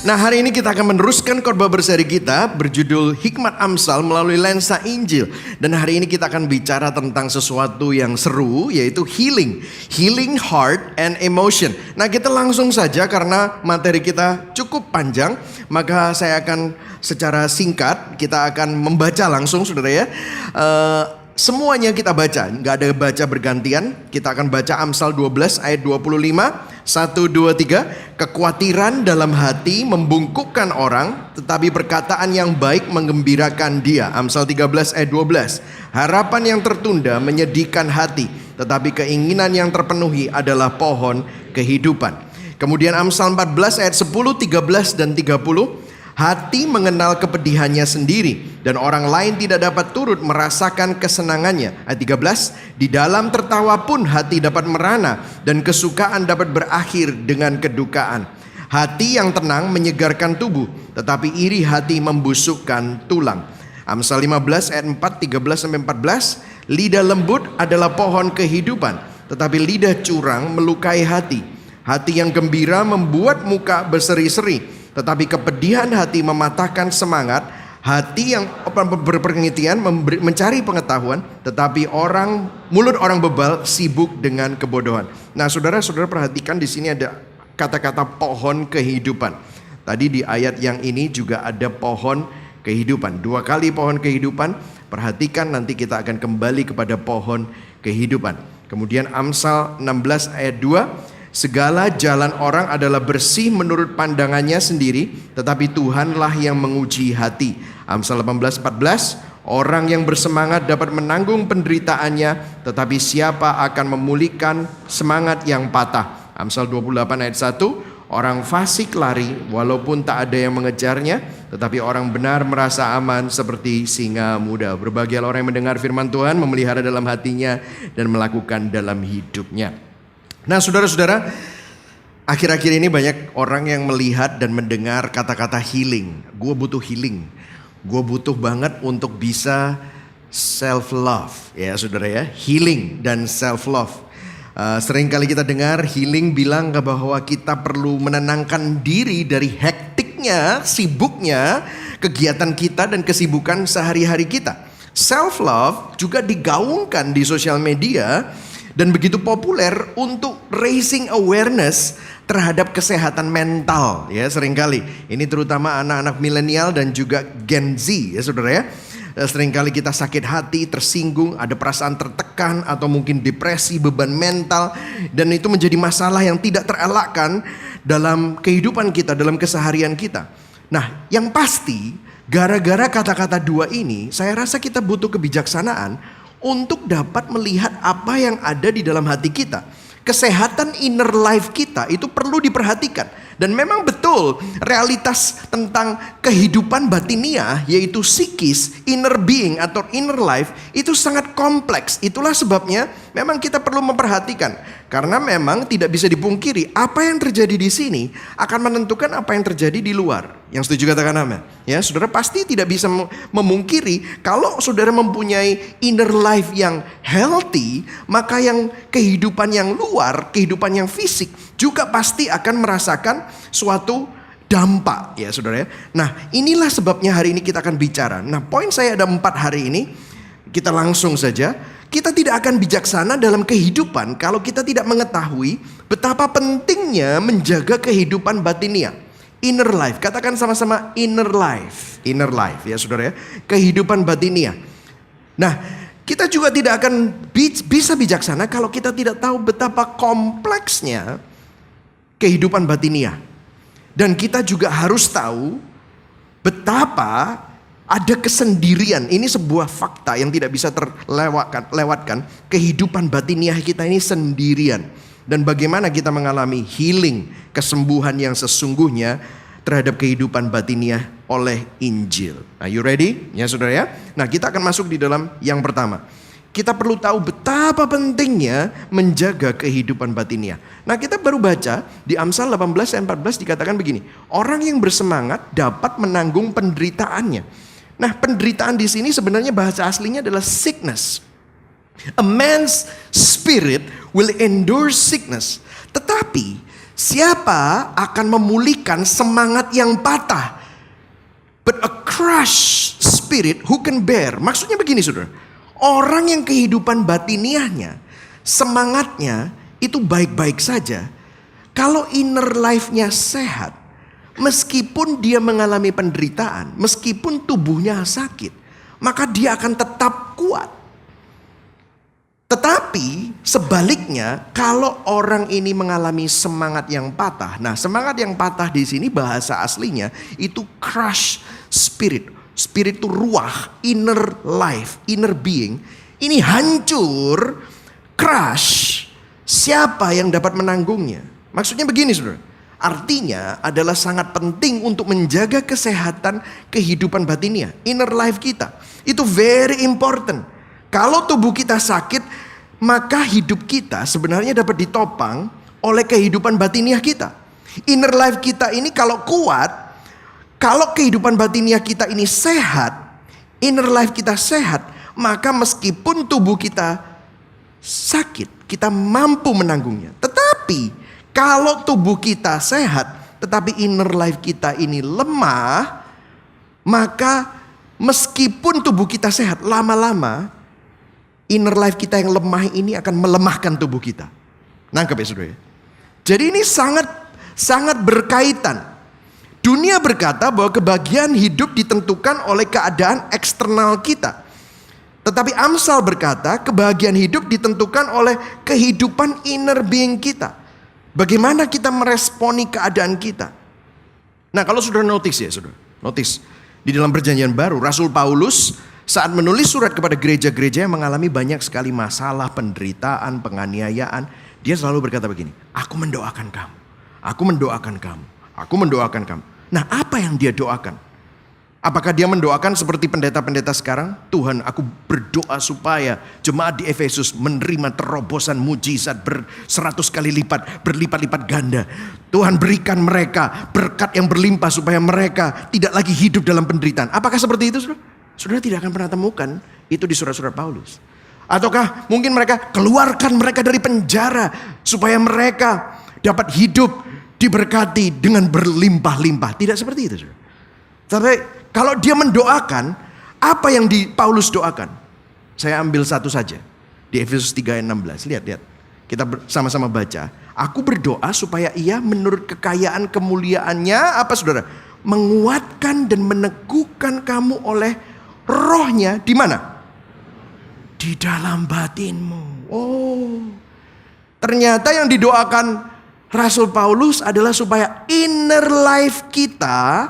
Nah, hari ini kita akan meneruskan khotbah berseri kita berjudul Hikmat Amsal melalui lensa Injil. Dan hari ini kita akan bicara tentang sesuatu yang seru, yaitu healing. Healing heart and emotion. Nah, kita langsung saja karena materi kita cukup panjang, maka saya akan secara singkat, kita akan membaca langsung, saudara ya. Semuanya kita baca, nggak ada baca bergantian. Kita akan baca Amsal 12 ayat 25, 1, 2, 3. Kekhawatiran dalam hati membungkukkan orang, tetapi perkataan yang baik menggembirakan dia. Amsal 13 ayat 12. Harapan yang tertunda menyedihkan hati, tetapi keinginan yang terpenuhi adalah pohon kehidupan. Kemudian Amsal 14 ayat 10, 13 dan 30. Hati mengenal kepedihannya sendiri, dan orang lain tidak dapat turut merasakan kesenangannya. Ayat 13, di dalam tertawa pun hati dapat merana, dan kesukaan dapat berakhir dengan kedukaan. Hati yang tenang menyegarkan tubuh, tetapi iri hati membusukkan tulang. Amsal 15 ayat 4, 13-14. Lidah lembut adalah pohon kehidupan, tetapi lidah curang melukai hati. Hati yang gembira membuat muka berseri-seri, tetapi kepedihan hati mematahkan semangat. Hati yang berpengertian mencari pengetahuan, tetapi mulut orang bebal sibuk dengan kebodohan. Nah, saudara-saudara perhatikan di sini ada kata-kata pohon kehidupan. Tadi di ayat yang ini juga ada pohon kehidupan. 2 kali pohon kehidupan. Perhatikan, nanti kita akan kembali kepada pohon kehidupan. Kemudian Amsal 16 ayat 2. Segala jalan orang adalah bersih menurut pandangannya sendiri, tetapi Tuhanlah yang menguji hati. Amsal 18:14. Orang yang bersemangat dapat menanggung penderitaannya, tetapi siapa akan memulihkan semangat yang patah. Amsal 28 ayat 1. Orang fasik lari walaupun tak ada yang mengejarnya, tetapi orang benar merasa aman seperti singa muda. Berbahagialah orang yang mendengar firman Tuhan, memelihara dalam hatinya dan melakukan dalam hidupnya. Nah, saudara-saudara, akhir-akhir ini banyak orang yang melihat dan mendengar kata-kata healing. Gue butuh healing. Gue butuh banget untuk bisa self-love. Ya saudara ya, healing dan self-love. Sering kali kita dengar healing bilang bahwa kita perlu menenangkan diri dari hektiknya, sibuknya, kegiatan kita dan kesibukan sehari-hari kita. Self-love juga digaungkan di sosial media dan begitu populer untuk raising awareness terhadap kesehatan mental ya seringkali. Ini terutama anak-anak milenial dan juga Gen Z ya saudara ya. Seringkali kita sakit hati, tersinggung, ada perasaan tertekan atau mungkin depresi, beban mental. Dan itu menjadi masalah yang tidak terelakkan dalam kehidupan kita, dalam keseharian kita. Nah, yang pasti gara-gara kata-kata dua ini, saya rasa kita butuh kebijaksanaan untuk dapat melihat apa yang ada di dalam hati kita. Kesehatan inner life kita itu perlu diperhatikan. Dan memang betul realitas tentang kehidupan batiniah, yaitu psikis, inner being atau inner life, itu sangat kompleks. Itulah sebabnya memang kita perlu memperhatikan. Karena memang tidak bisa dipungkiri apa yang terjadi di sini akan menentukan apa yang terjadi di luar. Yang setuju katakan amin. Ya, saudara pasti tidak bisa memungkiri kalau saudara mempunyai inner life yang healthy, maka yang kehidupan yang luar, kehidupan yang fisik juga pasti akan merasakan suatu dampak ya saudara ya. Nah, inilah sebabnya hari ini kita akan bicara. Nah, poin saya ada 4 hari ini. Kita langsung saja. Kita tidak akan bijaksana dalam kehidupan kalau kita tidak mengetahui betapa pentingnya menjaga kehidupan batiniah. Inner life, katakan sama-sama inner life. Inner life ya saudara ya. Kehidupan batiniah. Nah, kita juga tidak akan bisa bijaksana kalau kita tidak tahu betapa kompleksnya kehidupan batiniah. Dan kita juga harus tahu betapa ada kesendirian. Ini sebuah fakta yang tidak bisa terlewatkan. Kehidupan batiniah kita ini sendirian. Dan bagaimana kita mengalami healing, kesembuhan yang sesungguhnya terhadap kehidupan batiniah oleh Injil. Nah, you ready? Ya saudara ya. Nah, kita akan masuk di dalam yang pertama. Kita perlu tahu betapa pentingnya menjaga kehidupan batiniah. Nah, kita baru baca di Amsal 18 ayat 14 dikatakan begini. Orang yang bersemangat dapat menanggung penderitaannya. Nah, penderitaan di sini sebenarnya bahasa aslinya adalah sickness. A man's spirit will endure sickness. Tetapi Siapa akan memulihkan semangat yang patah? But a crushed spirit who can bear. Maksudnya begini saudara. Orang yang kehidupan batiniahnya, semangatnya itu baik-baik saja. Kalau inner life-nya sehat, meskipun dia mengalami penderitaan, meskipun tubuhnya sakit, maka dia akan tetap kuat. Tetapi sebaliknya, kalau orang ini mengalami semangat yang patah. Nah, semangat yang patah di sini bahasa aslinya itu crush spirit. Spirit itu ruah, inner life, inner being. Ini hancur, crush. Siapa yang dapat menanggungnya? Maksudnya begini saudara. Artinya adalah sangat penting untuk menjaga kesehatan kehidupan batiniah, inner life kita. Itu very important. Kalau tubuh kita sakit, maka hidup kita sebenarnya dapat ditopang oleh kehidupan batiniah kita. Inner life kita ini kalau kuat, kalau kehidupan batiniah kita ini sehat, inner life kita sehat, maka meskipun tubuh kita sakit, kita mampu menanggungnya. Tetapi kalau tubuh kita sehat, tetapi inner life kita ini lemah, maka meskipun tubuh kita sehat, lama-lama inner life kita yang lemah ini akan melemahkan tubuh kita. Nangkep ya saudara? Jadi ini sangat berkaitan. Dunia berkata bahwa kebahagiaan hidup ditentukan oleh keadaan eksternal kita. Tetapi Amsal berkata kebahagiaan hidup ditentukan oleh kehidupan inner being kita. Bagaimana kita meresponi keadaan kita. Nah kalau sudah notice ya saudara. Notice di dalam perjanjian baru Rasul Paulus saat menulis surat kepada gereja-gereja yang mengalami banyak sekali masalah, penderitaan, penganiayaan. Dia selalu berkata begini, aku mendoakan kamu, aku mendoakan kamu, aku mendoakan kamu. Nah apa yang dia doakan? Apakah dia mendoakan seperti pendeta-pendeta sekarang? Tuhan, aku berdoa supaya jemaat di Efesus menerima terobosan mujizat 100 kali lipat, berlipat-lipat ganda. Tuhan berikan mereka berkat yang berlimpah supaya mereka tidak lagi hidup dalam penderitaan. Apakah seperti itu saudara? Saudara tidak akan pernah temukan itu di surat-surat Paulus. Ataukah mungkin mereka keluarkan mereka dari penjara supaya mereka dapat hidup diberkati dengan berlimpah-limpah. Tidak seperti itu saudara. Tapi kalau dia mendoakan, apa yang Paulus doakan? Saya ambil satu saja. Di Efesus 3 ayat 16. Lihat. Kita sama-sama baca. Aku berdoa supaya ia menurut kekayaan kemuliaannya, apa saudara? Menguatkan dan meneguhkan kamu oleh rohnya di mana? Di dalam batinmu. Oh. Ternyata yang didoakan Rasul Paulus adalah supaya inner life kita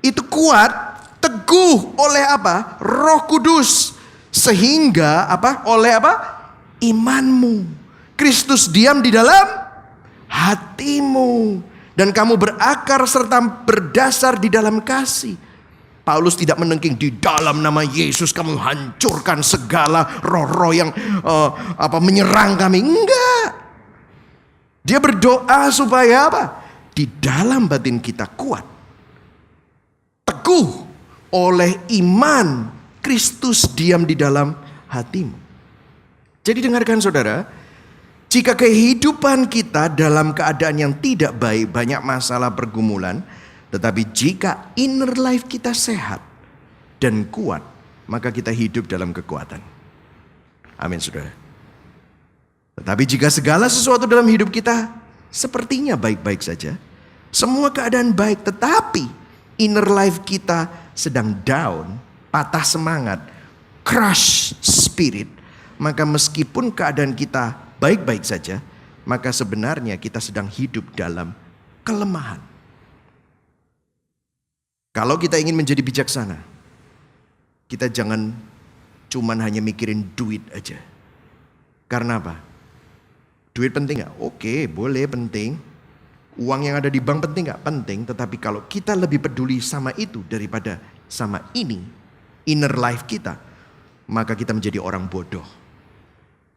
itu kuat, teguh oleh apa? Roh Kudus. Sehingga apa? Oleh apa? Imanmu. Kristus diam di dalam hatimu. Dan kamu berakar serta berdasar di dalam kasih. Paulus tidak menengking di dalam nama Yesus kamu hancurkan segala roh-roh yang menyerang kami. Enggak. Dia berdoa supaya apa? Di dalam batin kita kuat, teguh oleh iman. Kristus diam di dalam hatimu. Jadi dengarkan saudara, jika kehidupan kita dalam keadaan yang tidak baik, banyak masalah pergumulan, tetapi jika inner life kita sehat dan kuat, maka kita hidup dalam kekuatan. Amin saudara. Tetapi jika segala sesuatu dalam hidup kita sepertinya baik-baik saja, semua keadaan baik, tetapi inner life kita sedang down, patah semangat, crush spirit, maka meskipun keadaan kita baik-baik saja, maka sebenarnya kita sedang hidup dalam kelemahan. Kalau kita ingin menjadi bijaksana, kita jangan cuman hanya mikirin duit aja. Karena apa? Duit penting gak? Oke, boleh penting. Uang yang ada di bank penting gak? Penting. Tetapi kalau kita lebih peduli sama itu daripada sama ini, inner life kita, maka kita menjadi orang bodoh.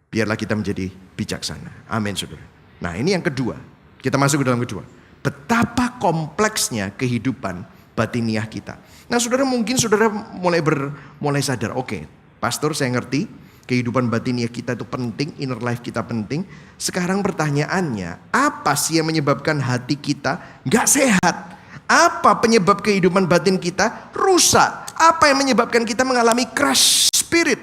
Biarlah kita menjadi bijaksana. Amin saudara. Nah ini yang kedua. Kita masuk ke dalam kedua. Betapa kompleksnya kehidupan batiniah kita. Nah saudara, mungkin saudara mulai sadar. Oke, pastor saya ngerti. Kehidupan batinia kita itu penting, inner life kita penting. Sekarang pertanyaannya, apa sih yang menyebabkan hati kita gak sehat? Apa penyebab kehidupan batin kita rusak? Apa yang menyebabkan kita mengalami crash spirit?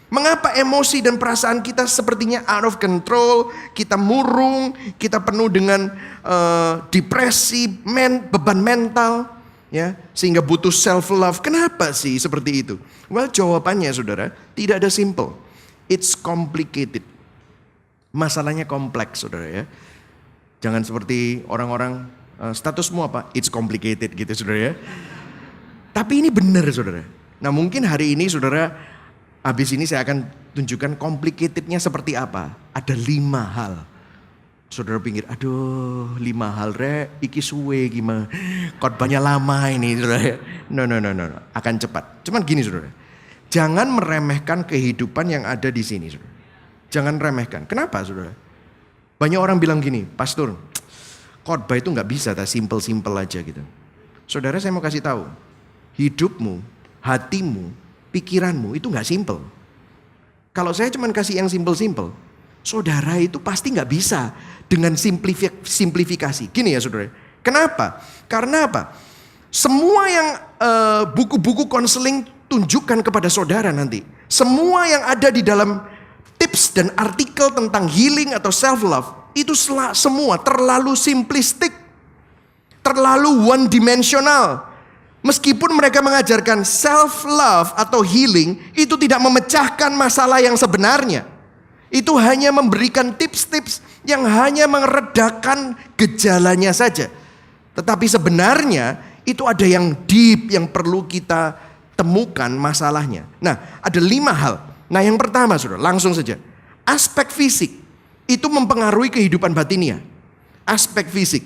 Mengapa emosi dan perasaan kita sepertinya out of control? Kita murung, kita penuh dengan depresi, beban mental, ya, sehingga butuh self love. Kenapa sih seperti itu? Well, jawabannya saudara, tidak ada simple. It's complicated. Masalahnya kompleks, saudara ya. Jangan seperti orang-orang statusmu apa? It's complicated gitu, saudara ya. Tapi ini benar, saudara. Nah, mungkin hari ini saudara, habis ini saya akan tunjukkan complicatednya seperti apa. Ada 5 hal. Saudara pikir, aduh 5 hal iki suwe gimana. Khotbahnya lama ini, saudara ya. No. Akan cepat. Cuman gini, saudara. Jangan meremehkan kehidupan yang ada di sini, saudara. Jangan remehkan. Kenapa, saudara? Banyak orang bilang gini, Pastor, khotbah itu nggak bisa, simple-simple aja gitu. Saudara, saya mau kasih tahu, hidupmu, hatimu, pikiranmu itu nggak simple. Kalau saya cuma kasih yang simple-simple, saudara itu pasti nggak bisa dengan simplifikasi. Gini ya, saudara. Kenapa? Karena apa? Semua yang buku-buku konseling tunjukkan kepada saudara nanti. Semua yang ada di dalam tips dan artikel tentang healing atau self love itu semua terlalu simplistik, terlalu one dimensional. Meskipun mereka mengajarkan self love atau healing, itu tidak memecahkan masalah yang sebenarnya. Itu hanya memberikan tips-tips yang hanya meredakan gejalanya saja. Tetapi sebenarnya itu ada yang deep yang perlu kita temukan masalahnya. Nah, ada 5 hal. Nah, yang pertama, saudara, langsung saja. Aspek fisik itu mempengaruhi kehidupan batinia. Aspek fisik.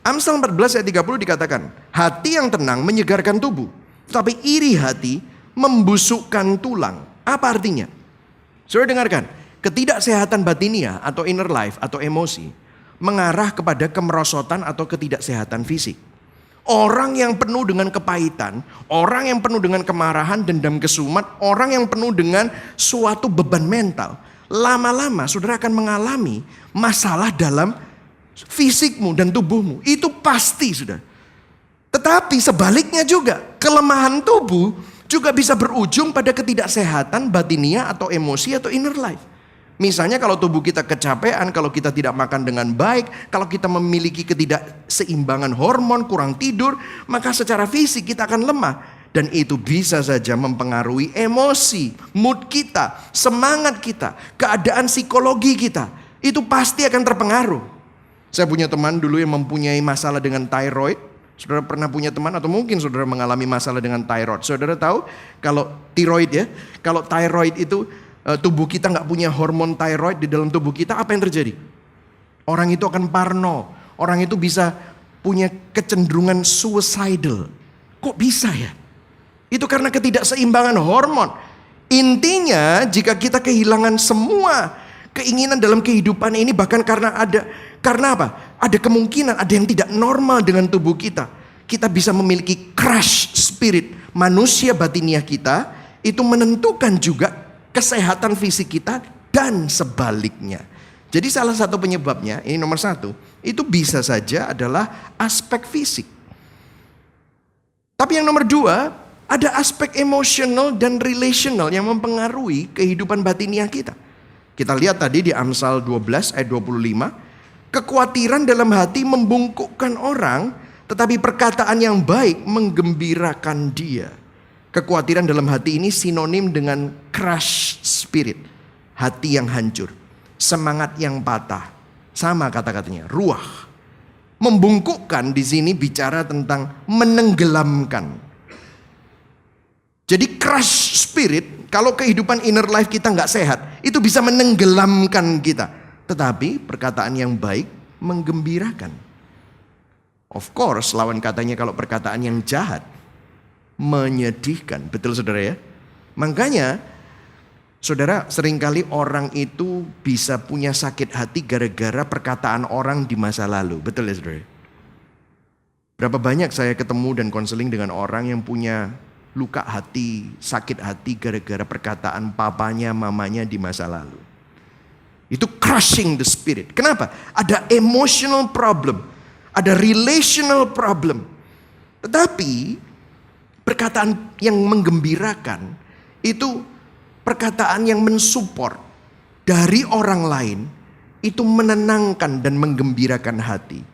Amsal 14 ayat 30 dikatakan, hati yang tenang menyegarkan tubuh, tetapi iri hati membusukkan tulang. Apa artinya? Saudara dengarkan, ketidaksehatan batinia atau inner life atau emosi mengarah kepada kemerosotan atau ketidaksehatan fisik. Orang yang penuh dengan kepahitan, orang yang penuh dengan kemarahan, dendam kesumat, orang yang penuh dengan suatu beban mental, lama-lama saudara akan mengalami masalah dalam fisikmu dan tubuhmu. Itu pasti, sudah. Tetapi sebaliknya juga, kelemahan tubuh juga bisa berujung pada ketidaksehatan batinia atau emosi atau inner life. Misalnya kalau tubuh kita kecapean, kalau kita tidak makan dengan baik, kalau kita memiliki ketidakseimbangan hormon, kurang tidur, maka secara fisik kita akan lemah. Dan itu bisa saja mempengaruhi emosi, mood kita, semangat kita, keadaan psikologi kita. Itu pasti akan terpengaruh. Saya punya teman dulu yang mempunyai masalah dengan thyroid. Saudara pernah punya teman atau mungkin saudara mengalami masalah dengan thyroid. Saudara tahu kalau thyroid ya, kalau thyroid itu tubuh kita nggak punya hormon thyroid di dalam tubuh kita, apa yang terjadi? Orang itu akan parno, orang itu bisa punya kecenderungan suicidal. Kok bisa ya? Itu karena ketidakseimbangan hormon. Intinya jika kita kehilangan semua keinginan dalam kehidupan ini, bahkan karena apa? Ada kemungkinan ada yang tidak normal dengan tubuh kita. Kita bisa memiliki crash spirit. Manusia batiniah kita itu menentukan juga kesehatan fisik kita dan sebaliknya. Jadi salah satu penyebabnya, ini nomor 1, itu bisa saja adalah aspek fisik. Tapi yang nomor 2, ada aspek emosional dan relational yang mempengaruhi kehidupan batiniah kita. Kita lihat tadi di Amsal 12 ayat 25, kekhawatiran dalam hati membungkukkan orang, tetapi perkataan yang baik menggembirakan dia. Kekhawatiran dalam hati ini sinonim dengan crash spirit, hati yang hancur, semangat yang patah. Sama kata-katanya, ruah. Membungkukkan di sini bicara tentang menenggelamkan. Jadi crash spirit, kalau kehidupan inner life kita nggak sehat, itu bisa menenggelamkan kita. Tetapi perkataan yang baik menggembirakan. Of course, lawan katanya kalau perkataan yang jahat, menyedihkan. Betul saudara ya? Makanya saudara, seringkali orang itu bisa punya sakit hati gara-gara perkataan orang di masa lalu. Betul ya saudara? Berapa banyak saya ketemu dan konseling dengan orang yang punya luka hati, sakit hati gara-gara perkataan papanya, mamanya di masa lalu. Itu crushing the spirit. Kenapa? Ada emotional problem, ada relational problem. Tetapi perkataan yang menggembirakan itu perkataan yang mensupport dari orang lain, itu menenangkan dan menggembirakan hati.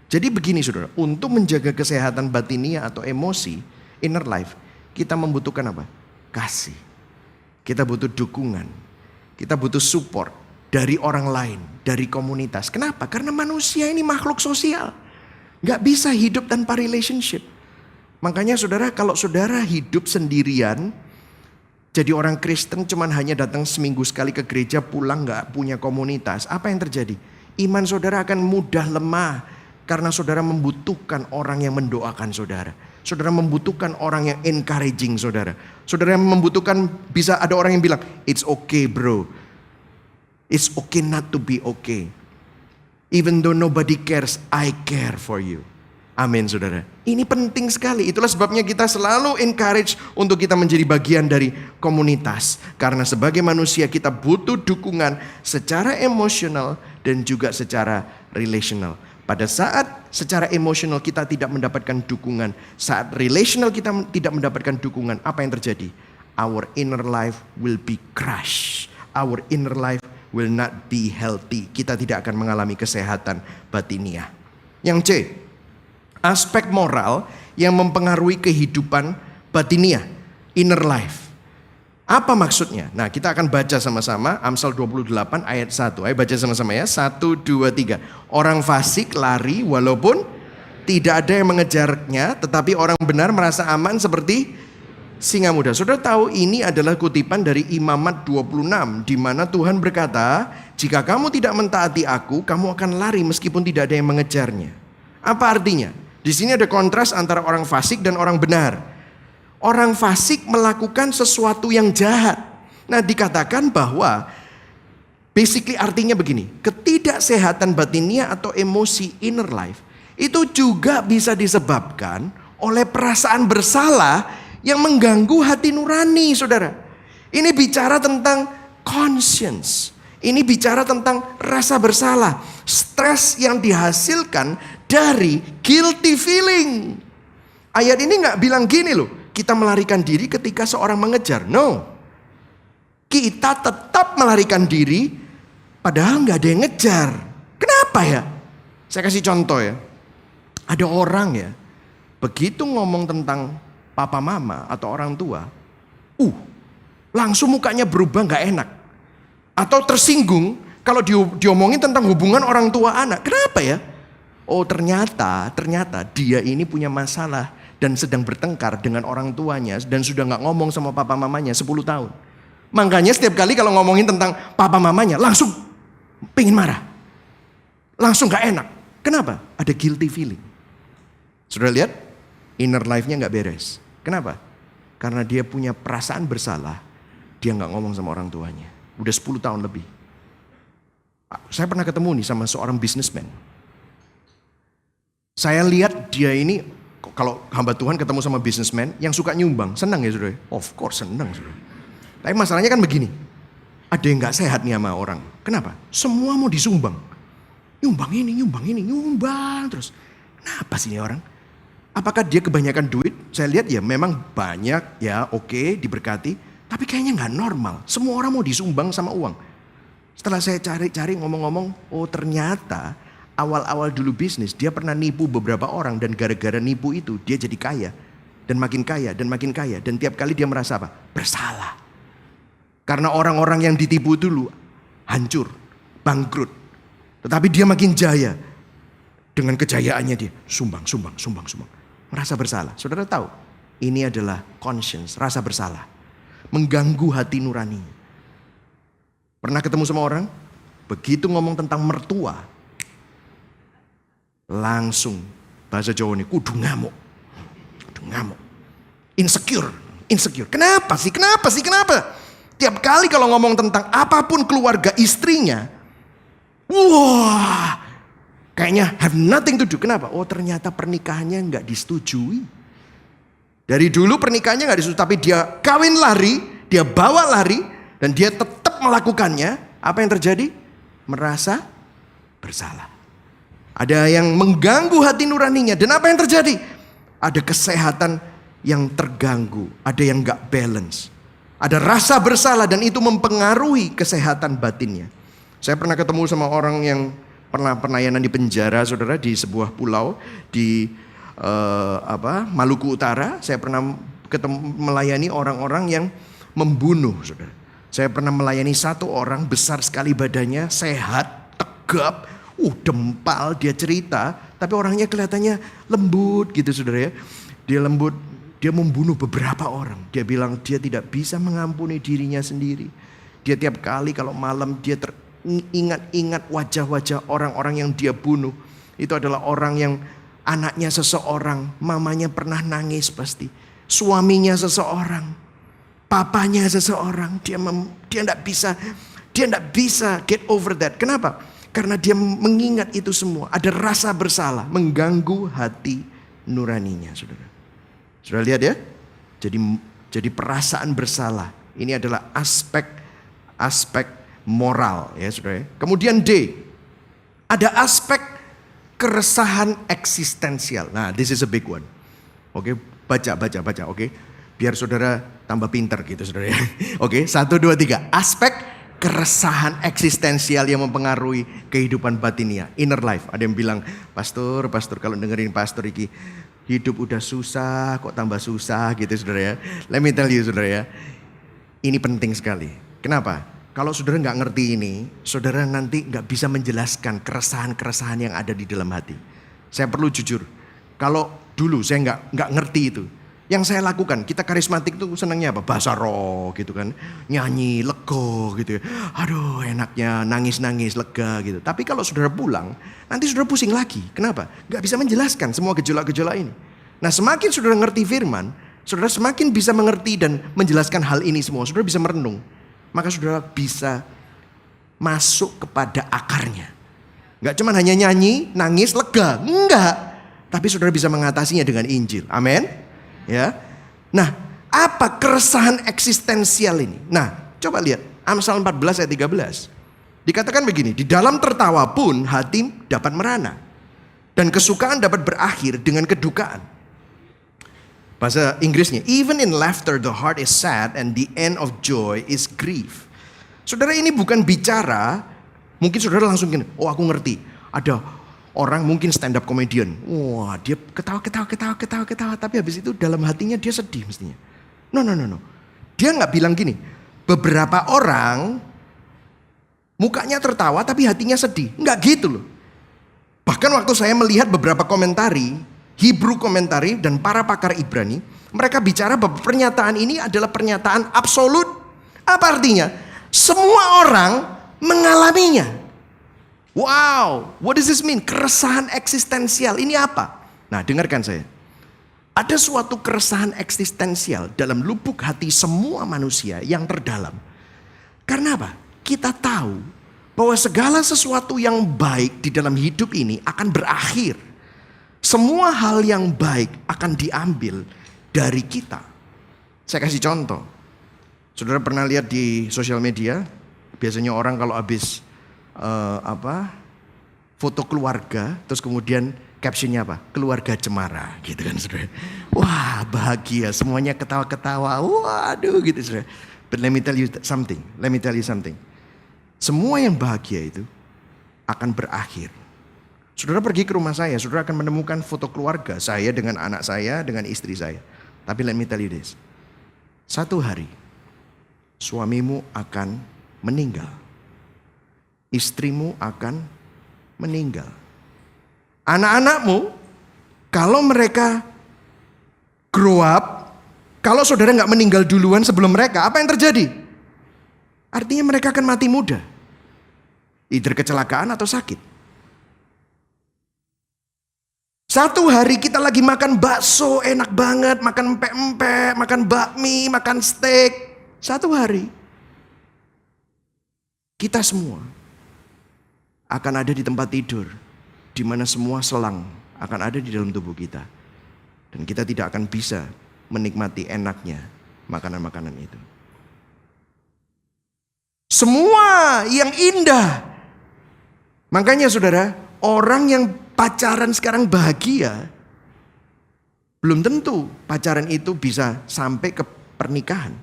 Jadi begini saudara, untuk menjaga kesehatan batinia atau emosi, inner life, kita membutuhkan apa? Kasih. Kita butuh dukungan. Kita butuh support dari orang lain, dari komunitas. Kenapa? Karena manusia ini makhluk sosial. Gak bisa hidup tanpa relationship. Makanya saudara, kalau saudara hidup sendirian, jadi orang Kristen cuman hanya datang seminggu sekali ke gereja, pulang gak punya komunitas, apa yang terjadi? Iman saudara akan mudah lemah. Karena saudara membutuhkan orang yang mendoakan saudara. Saudara membutuhkan orang yang encouraging saudara. Saudara membutuhkan, bisa ada orang yang bilang, it's okay bro. It's okay not to be okay. Even though nobody cares, I care for you. Amin saudara. Ini penting sekali. Itulah sebabnya kita selalu encourage untuk kita menjadi bagian dari komunitas. Karena sebagai manusia kita butuh dukungan secara emosional dan juga secara relational. Pada saat secara emosional kita tidak mendapatkan dukungan, saat relational kita tidak mendapatkan dukungan, apa yang terjadi? Our inner life will be crushed. Our inner life will not be healthy. Kita tidak akan mengalami kesehatan batinia. Yang C, aspek moral yang mempengaruhi kehidupan batinia, inner life. Apa maksudnya? Nah, kita akan baca sama-sama Amsal 28 ayat 1. Ayo baca sama-sama ya. 1, 2, 3. Orang fasik lari walaupun tidak ada yang mengejarnya, tetapi orang benar merasa aman seperti singa muda. Saudara tahu ini adalah kutipan dari Imamat 26, di mana Tuhan berkata, jika kamu tidak mentaati aku, kamu akan lari meskipun tidak ada yang mengejarnya. Apa artinya? Di sini ada kontras antara orang fasik dan orang benar. Orang fasik melakukan sesuatu yang jahat. Nah, dikatakan bahwa basically artinya begini, ketidaksehatan batinia atau emosi inner life itu juga bisa disebabkan oleh perasaan bersalah yang mengganggu hati nurani, saudara. Ini bicara tentang conscience. Ini bicara tentang rasa bersalah, stres yang dihasilkan dari guilty feeling. Ayat ini nggak bilang gini loh, kita melarikan diri ketika seorang mengejar. No. Kita tetap melarikan diri padahal nggak ada yang ngejar. Kenapa ya? Saya kasih contoh ya. Ada orang ya, begitu ngomong tentang papa mama atau orang tua, langsung mukanya berubah nggak enak. Atau tersinggung kalau diomongin tentang hubungan orang tua anak. Kenapa ya? Oh ternyata dia ini punya masalah dan sedang bertengkar dengan orang tuanya dan sudah gak ngomong sama papa mamanya 10 tahun. Makanya setiap kali kalau ngomongin tentang papa mamanya langsung pengen marah. Langsung gak enak. Kenapa? Ada guilty feeling. Sudah lihat? Inner life-nya gak beres. Kenapa? Karena dia punya perasaan bersalah. Dia gak ngomong sama orang tuanya. Udah 10 tahun lebih. Saya pernah ketemu nih sama seorang businessman. Saya lihat dia ini, kalau hamba Tuhan ketemu sama businessman yang suka nyumbang, senang ya saudara? Of course senang saudara. Tapi masalahnya kan begini, ada yang gak sehat nih sama orang. Kenapa? Semua mau disumbang. Nyumbang ini, nyumbang terus. Kenapa sih ini orang? Apakah dia kebanyakan duit? Saya lihat ya memang banyak ya, oke, diberkati. Tapi kayaknya gak normal. Semua orang mau disumbang sama uang. Setelah saya cari-cari ngomong-ngomong, oh ternyata awal-awal dulu bisnis, dia pernah nipu beberapa orang dan gara-gara nipu itu dia jadi kaya. Dan makin kaya, dan makin kaya. Dan tiap kali dia merasa apa? Bersalah. Karena orang-orang yang ditipu dulu hancur, bangkrut. Tetapi dia makin jaya. Dengan kejayaannya dia sumbang. Merasa bersalah. Saudara tahu, ini adalah conscience, rasa bersalah. Mengganggu hati nurani. Pernah ketemu sama orang? Begitu ngomong tentang mertua, langsung bahasa Jawa ini kudu ngamuk. Insecure. Kenapa sih? Tiap kali kalau ngomong tentang apapun keluarga istrinya, wah, kayaknya have nothing to do. Kenapa? Oh ternyata pernikahannya nggak disetujui. Dari dulu pernikahannya nggak disuruh, tapi dia kawin lari, dia bawa lari, dan dia tetap melakukannya. Apa yang terjadi? Merasa bersalah. Ada yang mengganggu hati nuraninya, dan apa yang terjadi? Ada kesehatan yang terganggu, ada yang nggak balance. Ada rasa bersalah dan itu mempengaruhi kesehatan batinnya. Saya pernah ketemu sama orang yang pernah pelayanan di penjara, saudara, di sebuah pulau di Maluku Utara. Saya pernah melayani orang-orang yang membunuh, saudara. Saya pernah melayani satu orang besar sekali badannya, sehat, tegap, dempal, dia cerita, tapi orangnya kelihatannya lembut gitu, saudara ya. Dia lembut, dia membunuh beberapa orang. Dia bilang dia tidak bisa mengampuni dirinya sendiri. Dia tiap kali kalau malam dia ingat-ingat wajah-wajah orang-orang yang dia bunuh. Itu adalah orang yang anaknya seseorang, mamanya pernah nangis pasti. Suaminya seseorang, papanya seseorang. Dia tidak bisa get over that. Kenapa? Karena dia mengingat itu semua. Ada rasa bersalah mengganggu hati nuraninya, saudara. Sudah lihat ya? Jadi perasaan bersalah ini adalah aspek moral ya, saudara. Kemudian D, ada aspek keresahan eksistensial. Nah, this is a big one. Oke, baca. Oke, biar saudara tambah pinter gitu, saudara. Oke, 1, 2, 3. Aspek keresahan eksistensial yang mempengaruhi kehidupan batinnya, inner life. Ada yang bilang, pastor, kalau dengerin pastor iki, hidup udah susah, kok tambah susah gitu, saudara ya. Let me tell you, saudara ya, ini penting sekali. Kenapa? Kalau saudara nggak ngerti ini, saudara nanti nggak bisa menjelaskan keresahan-keresahan yang ada di dalam hati. Saya perlu jujur, kalau dulu saya nggak ngerti itu. Yang saya lakukan, kita karismatik tuh senangnya apa? Bahasa roh gitu kan, nyanyi, lego gitu ya. Aduh enaknya, nangis-nangis, lega gitu. Tapi kalau saudara pulang, nanti saudara pusing lagi. Kenapa? Nggak bisa menjelaskan semua gejolak-gejolak ini. Nah, semakin saudara ngerti firman, saudara semakin bisa mengerti dan menjelaskan hal ini semua. Saudara bisa merenung. Maka saudara bisa masuk kepada akarnya. Gak cuma hanya nyanyi, nangis, lega. Enggak. Tapi saudara bisa mengatasinya dengan Injil. Amin. Ya. Nah, apa keresahan eksistensial ini? Nah, coba lihat Amsal 14 ayat 13. Dikatakan begini, di dalam tertawa pun hati dapat merana. Dan kesukaan dapat berakhir dengan kedukaan. Bahasa Inggrisnya, even in laughter the heart is sad and the end of joy is grief. Saudara, ini bukan bicara, mungkin saudara langsung gini, oh aku ngerti. Ada orang mungkin stand up comedian. Wah, dia ketawa, tapi habis itu dalam hatinya dia sedih mestinya. No. Dia nggak bilang gini, beberapa orang mukanya tertawa tapi hatinya sedih. Nggak gitu loh. Bahkan waktu saya melihat beberapa komentari, Hebrew komentari dan para pakar Ibrani, mereka bicara bahwa pernyataan ini adalah pernyataan absolut. Apa artinya? Semua orang mengalaminya. Wow, what does this mean? Keresahan eksistensial ini apa? Nah, dengarkan saya. Ada suatu keresahan eksistensial dalam lubuk hati semua manusia yang terdalam. Karena apa? Kita tahu bahwa segala sesuatu yang baik di dalam hidup ini akan berakhir. Semua hal yang baik akan diambil dari kita. Saya kasih contoh. Saudara pernah lihat di sosial media, biasanya orang kalau habis foto keluarga, terus kemudian captionnya apa? Keluarga cemara, gitu kan, saudara. Wah, bahagia, semuanya ketawa-ketawa. Waduh, gitu, saudara. But let me tell you something. Semua yang bahagia itu akan berakhir. Saudara pergi ke rumah saya, saudara akan menemukan foto keluarga saya dengan anak saya, dengan istri saya. Tapi let me tell you this. Satu hari, suamimu akan meninggal. Istrimu akan meninggal. Anak-anakmu, kalau mereka grow up, kalau saudara nggak meninggal duluan sebelum mereka, apa yang terjadi? Artinya mereka akan mati muda. Either kecelakaan atau sakit. Satu hari kita lagi makan bakso enak banget, makan empek-empek, makan bakmi, makan steak. Satu hari kita semua akan ada di tempat tidur di mana semua selang akan ada di dalam tubuh kita. Dan kita tidak akan bisa menikmati enaknya makanan-makanan itu. Semua yang indah. Makanya saudara, orang yang pacaran sekarang bahagia, belum tentu pacaran itu bisa sampai ke pernikahan.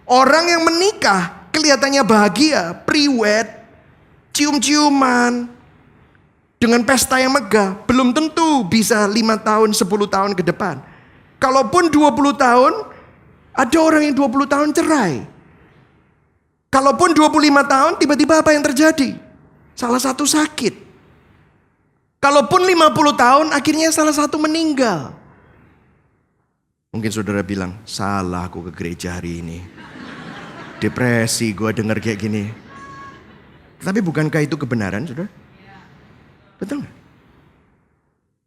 Orang yang menikah kelihatannya bahagia, pre-wed, cium-ciuman, dengan pesta yang megah, belum tentu bisa 5 tahun, 10 tahun ke depan. Kalaupun 20 tahun, ada orang yang 20 tahun cerai. Kalaupun 25 tahun, tiba-tiba apa yang terjadi? Salah satu sakit. Kalaupun 50 tahun, akhirnya salah satu meninggal. Mungkin saudara bilang, salah aku ke gereja hari ini. Depresi gue denger kayak gini. Tapi bukankah itu kebenaran, saudara? Betul nggak?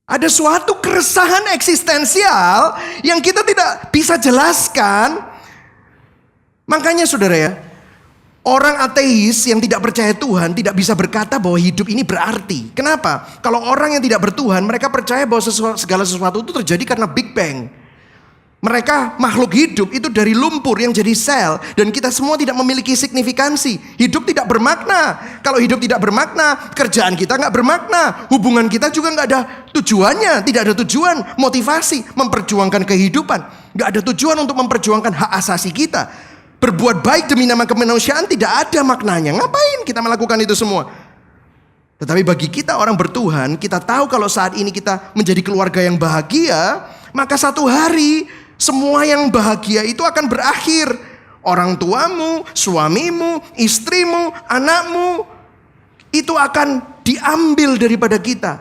Ada suatu keresahan eksistensial yang kita tidak bisa jelaskan. Makanya saudara ya, orang ateis yang tidak percaya Tuhan tidak bisa berkata bahwa hidup ini berarti. Kenapa? Kalau orang yang tidak bertuhan, mereka percaya bahwa segala sesuatu itu terjadi karena Big Bang. Mereka makhluk hidup itu dari lumpur yang jadi sel. Dan kita semua tidak memiliki signifikansi. Hidup tidak bermakna. Kalau hidup tidak bermakna, kerjaan kita gak bermakna. Hubungan kita juga gak ada tujuannya. Tidak ada tujuan, motivasi, memperjuangkan kehidupan. Gak ada tujuan untuk memperjuangkan hak asasi kita. Berbuat baik demi nama kemanusiaan tidak ada maknanya. Ngapain kita melakukan itu semua? Tetapi bagi kita orang bertuhan, kita tahu kalau saat ini kita menjadi keluarga yang bahagia, maka satu hari semua yang bahagia itu akan berakhir. Orang tuamu, suamimu, istrimu, anakmu, itu akan diambil daripada kita.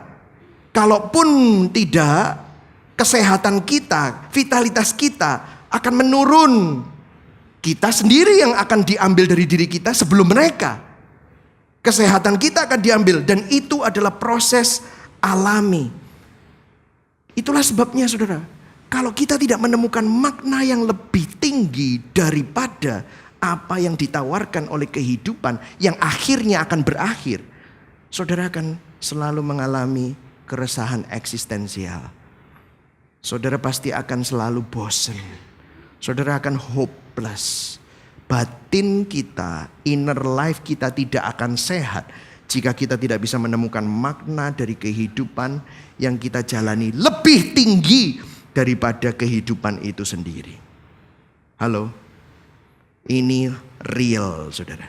Kalaupun tidak, kesehatan kita, vitalitas kita akan menurun. Kita sendiri yang akan diambil dari diri kita sebelum mereka. Kesehatan kita akan diambil, dan itu adalah proses alami. Itulah sebabnya saudara, kalau kita tidak menemukan makna yang lebih tinggi daripada apa yang ditawarkan oleh kehidupan yang akhirnya akan berakhir, saudara akan selalu mengalami keresahan eksistensial. Saudara pasti akan selalu bosan. Saudara akan hopeless. Batin kita, inner life kita tidak akan sehat jika kita tidak bisa menemukan makna dari kehidupan yang kita jalani lebih tinggi daripada kehidupan itu sendiri. Halo, ini real saudara.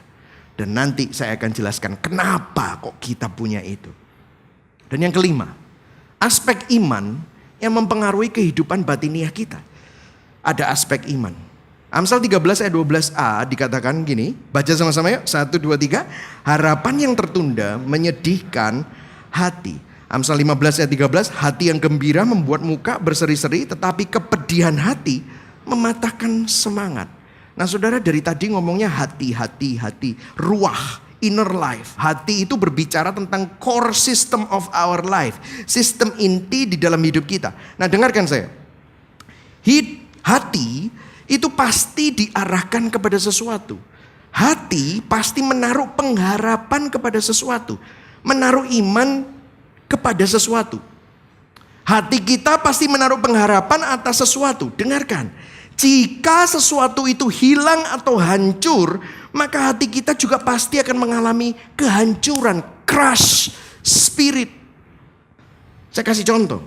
Dan nanti saya akan jelaskan kenapa kok kita punya itu. Dan yang kelima, aspek iman yang mempengaruhi kehidupan batiniah kita. Ada aspek iman. Amsal 13 ayat 12a dikatakan gini, baca sama-sama yuk, 1, 2, 3. Harapan yang tertunda menyedihkan hati. Amsal 15 ayat 13, hati yang gembira membuat muka berseri-seri, tetapi kepedihan hati mematahkan semangat. Nah saudara, dari tadi ngomongnya hati, ruah, inner life. Hati itu berbicara tentang core system of our life, sistem inti di dalam hidup kita. Nah dengarkan saya, hati itu pasti diarahkan kepada sesuatu. Hati pasti menaruh pengharapan kepada sesuatu, menaruh iman kepada sesuatu. Hati kita pasti menaruh pengharapan atas sesuatu. Dengarkan, jika sesuatu itu hilang atau hancur, maka hati kita juga pasti akan mengalami kehancuran, crush spirit. Saya kasih contoh.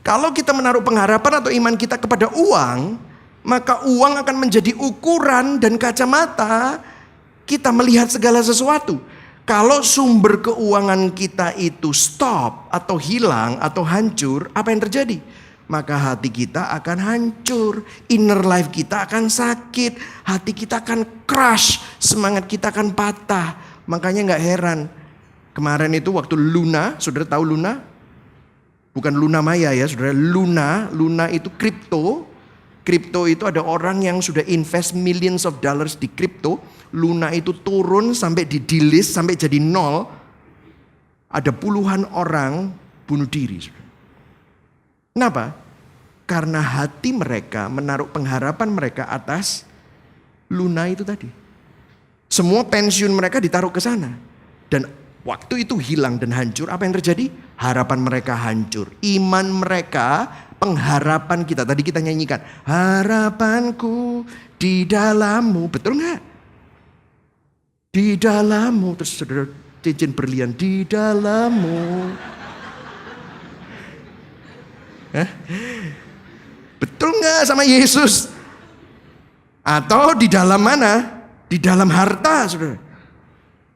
Kalau kita menaruh pengharapan atau iman kita kepada uang, maka uang akan menjadi ukuran dan kacamata kita melihat segala sesuatu. Kalau sumber keuangan kita itu stop atau hilang atau hancur, apa yang terjadi? Maka hati kita akan hancur, inner life kita akan sakit, hati kita akan crush, semangat kita akan patah. Makanya gak heran, kemarin itu waktu Luna, saudara tahu Luna? Bukan Luna Maya ya saudara, Luna itu kripto. Kripto itu ada orang yang sudah invest millions of dollars di kripto. Luna itu turun sampai di delist, sampai jadi nol. Ada puluhan orang bunuh diri. Kenapa? Karena hati mereka menaruh pengharapan mereka atas Luna itu tadi. Semua pensiun mereka ditaruh ke sana. Dan waktu itu hilang dan hancur, apa yang terjadi? Harapan mereka hancur. Iman mereka pengharapan kita. Tadi kita nyanyikan, harapanku di dalammu. Betul nggak? Di dalammu. Terus saudara, cincin berlian di dalammu. Betul nggak sama Yesus? Atau di dalam mana? Di dalam harta, saudara.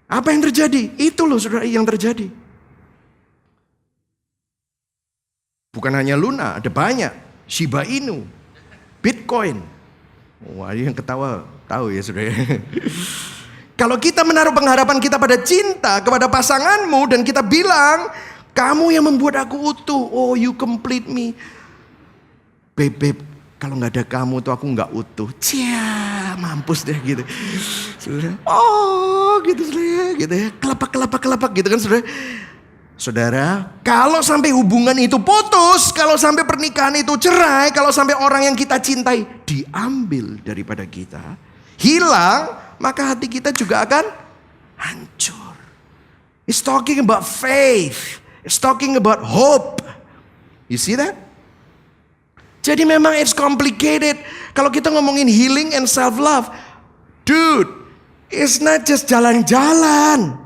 Apa yang terjadi? Itu loh saudara yang terjadi. Bukan hanya Luna, ada banyak. Shiba Inu, Bitcoin. Wah, yang ketawa tahu ya saudara. Kalau kita menaruh pengharapan kita pada cinta kepada pasanganmu dan kita bilang, kamu yang membuat aku utuh. Oh, you complete me. Beb, kalau nggak ada kamu tuh aku nggak utuh. Cia, mampus deh gitu. Saudara, oh gitu saudara, gitu ya. Kelepak gitu kan saudara. Saudara, kalau sampai hubungan itu putus, kalau sampai pernikahan itu cerai, kalau sampai orang yang kita cintai diambil daripada kita, hilang, maka hati kita juga akan hancur. It's talking about faith. It's talking about hope. You see that? Jadi memang it's complicated. Kalau kita ngomongin healing and self-love, dude, it's not just jalan-jalan.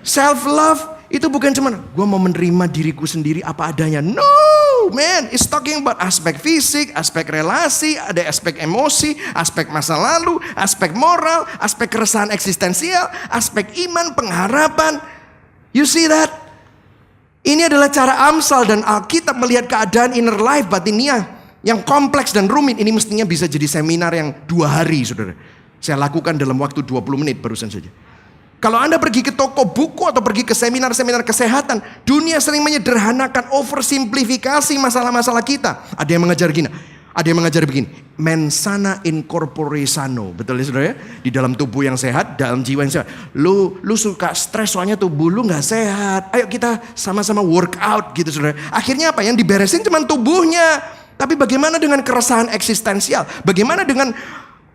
Self-love itu bukan cuman gue mau menerima diriku sendiri apa adanya. No, man, it's talking about aspek fisik, aspek relasi, ada aspek emosi, aspek masa lalu, aspek moral, aspek keresahan eksistensial, aspek iman, pengharapan. You see that? Ini adalah cara Amsal dan Alkitab melihat keadaan inner life batiniah yang kompleks dan rumit. Ini mestinya bisa jadi seminar yang 2 hari, saudara. Saya lakukan dalam waktu 20 menit barusan saja. Kalau Anda pergi ke toko buku atau pergi ke seminar-seminar kesehatan, dunia sering menyederhanakan, oversimplifikasi masalah-masalah kita. Ada yang mengajar gini, ada yang mengajar begini, mens sana in corpore sano. Betul ya saudara ya? Di dalam tubuh yang sehat, dalam jiwa yang sehat. Lu suka stres soalnya tubuh lu gak sehat. Ayo kita sama-sama workout gitu saudara. Akhirnya apa? Yang diberesin cuma tubuhnya. Tapi bagaimana dengan keresahan eksistensial? Bagaimana dengan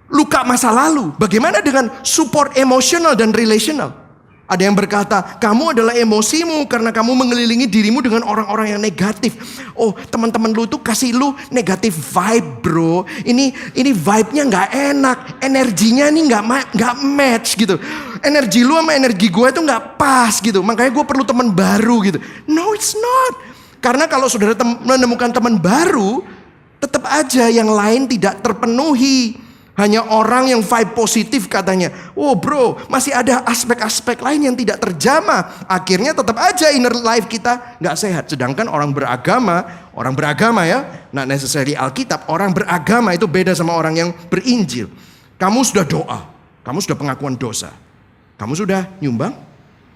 luka masa lalu? Bagaimana dengan support emosional dan relational? Ada yang berkata, kamu adalah emosimu karena kamu mengelilingi dirimu dengan orang-orang yang negatif. Oh, teman-teman lu tuh kasih lu negatif vibe, bro. Ini vibe-nya nggak enak, energinya nih nggak match gitu. Energi lu sama energi gue tuh nggak pas gitu. Makanya gue perlu teman baru gitu. No, it's not. Karena kalau saudara menemukan teman baru, tetap aja yang lain tidak terpenuhi. Hanya orang yang vibe positif katanya. Oh bro, masih ada aspek-aspek lain yang tidak terjamah. Akhirnya tetap aja inner life kita gak sehat. Sedangkan orang beragama ya, not necessarily Alkitab, orang beragama itu beda sama orang yang berinjil. Kamu sudah doa, kamu sudah pengakuan dosa, kamu sudah nyumbang,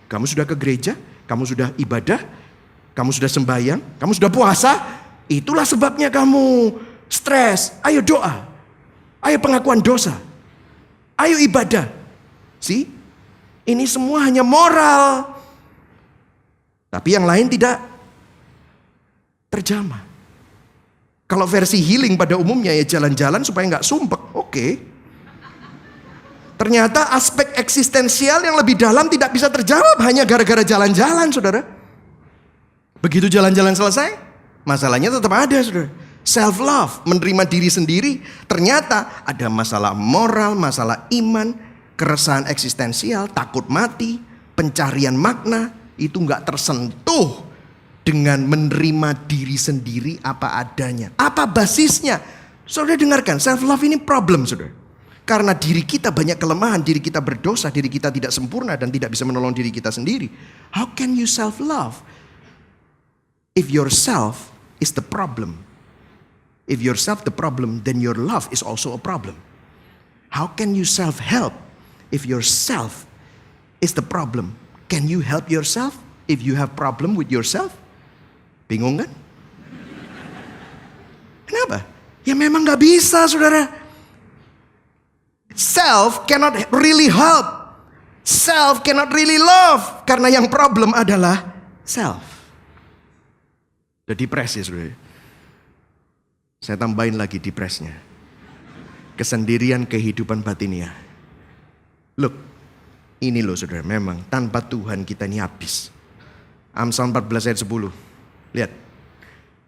kamu sudah ke gereja, kamu sudah ibadah, kamu sudah sembahyang, kamu sudah puasa. Itulah sebabnya kamu stres. Ayo doa. Ayo pengakuan dosa. Ayo ibadah. See? Ini semua hanya moral. Tapi yang lain tidak terjamah. Kalau versi healing pada umumnya ya jalan-jalan supaya nggak sumpek. Oke. Ternyata aspek eksistensial yang lebih dalam tidak bisa terjawab hanya gara-gara jalan-jalan, saudara. Begitu jalan-jalan selesai, masalahnya tetap ada, saudara. Self-love, menerima diri sendiri. Ternyata ada masalah moral, masalah iman, keresahan eksistensial, takut mati, pencarian makna. Itu gak tersentuh dengan menerima diri sendiri apa adanya. Apa basisnya? Saudara dengarkan, self-love ini problem, saudara. Karena diri kita banyak kelemahan, diri kita berdosa, diri kita tidak sempurna dan tidak bisa menolong diri kita sendiri. How can you self-love if yourself is the problem? If yourself the problem, then your love is also a problem. How can you self-help if yourself is the problem? Can you help yourself if you have problem with yourself? Bingung kan? Kenapa? Ya memang gak bisa, saudara. Self cannot really help. Self cannot really love. Karena yang problem adalah self. Udah depresi, saudara. Saya tambahin lagi depresnya. Kesendirian kehidupan batiniah. Look, ini loh saudara, memang tanpa Tuhan kita ini habis. Amsal 14 ayat 10. Lihat.